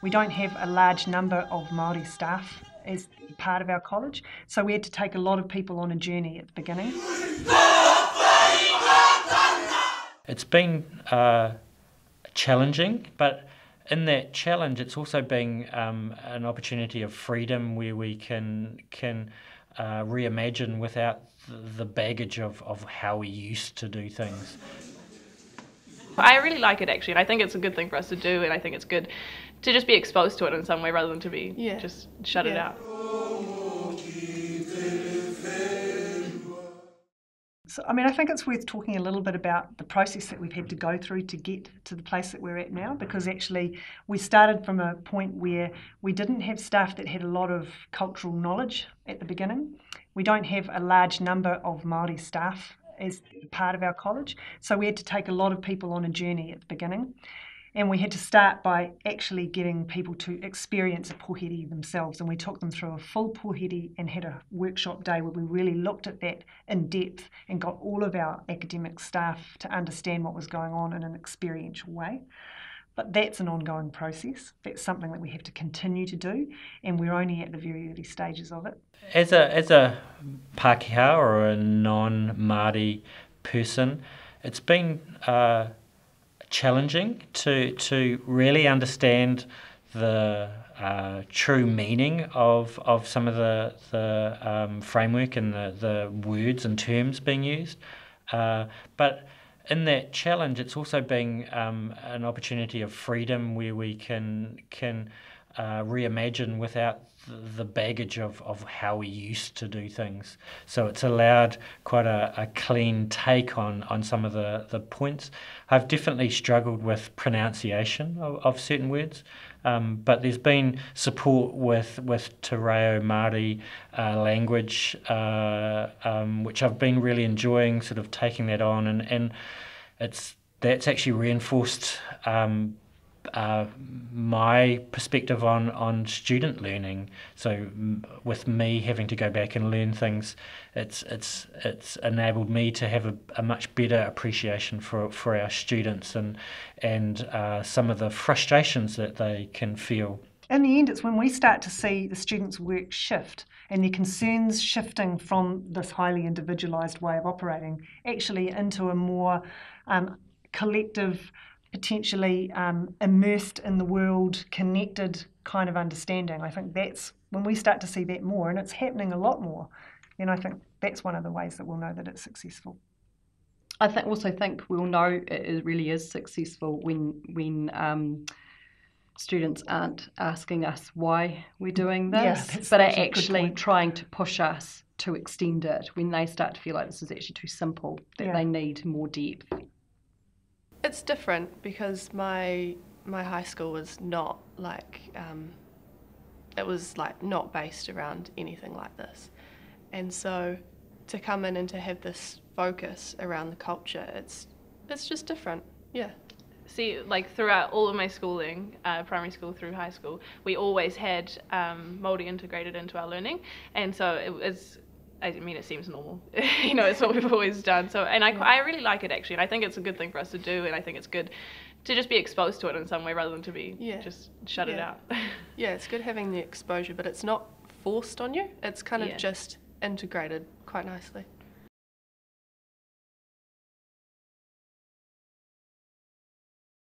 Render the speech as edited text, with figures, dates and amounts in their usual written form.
We don't have a large number of Māori staff as part of our college, so we had to take a lot of people on a journey at the beginning. It's been challenging, but in that challenge it's also been an opportunity of freedom where we can reimagine without the baggage of how we used to do things. I really like it actually, and I think it's a good thing for us to do, and I think it's good to just be exposed to it in some way rather than to be just shut it out. So, I think it's worth talking a little bit about the process that we've had to go through to get to the place that we're at now, because actually we started from a point where we didn't have staff that had a lot of cultural knowledge at the beginning. We don't have a large number of Māori staff as part of our college, so we had to take a lot of people on a journey at the beginning. And we had to start by actually getting people to experience a pōwhiri themselves. And we took them through a full pōwhiri and had a workshop day where we really looked at that in depth and got all of our academic staff to understand what was going on in an experiential way. But that's an ongoing process. That's something that we have to continue to do, and we're only at the very early stages of it. As a Pākehā or a non-Māori person, it's been challenging to really understand the true meaning of some of the framework and the words and terms being used. But in that challenge, it's also been an opportunity of freedom where we can reimagine without the baggage of how we used to do things. So it's allowed quite a clean take on some of the points. I've definitely struggled with pronunciation of certain words, but there's been support with Toi Rauwhārangi language, which I've been really enjoying, sort of taking that on, and that's actually reinforced my perspective on student learning. So with me having to go back and learn things, it's enabled me to have a much better appreciation for our students and some of the frustrations that they can feel. In the end, it's when we start to see the students' work shift and their concerns shifting from this highly individualised way of operating actually into a more collective, potentially immersed in the world, connected kind of understanding. I think that's when we start to see that more, and it's happening a lot more. And I think that's one of the ways that we'll know that it's successful. I also think we'll know it really is successful when students aren't asking us why we're doing this, but are actually trying to push us to extend it when they start to feel like this is actually too simple, that they need more depth. It's different because my high school was not like, it was like not based around anything like this. And so to come in and to have this focus around the culture, it's just different, yeah. See, like throughout all of my schooling, primary school through high school, we always had Māori integrated into our learning, and so it seems normal. It's what we've always done. So, and I really like it actually, and I think it's a good thing for us to do, and I think it's good to just be exposed to it in some way rather than to be just shut it out. Yeah, it's good having the exposure, but it's not forced on you. It's kind of just integrated quite nicely.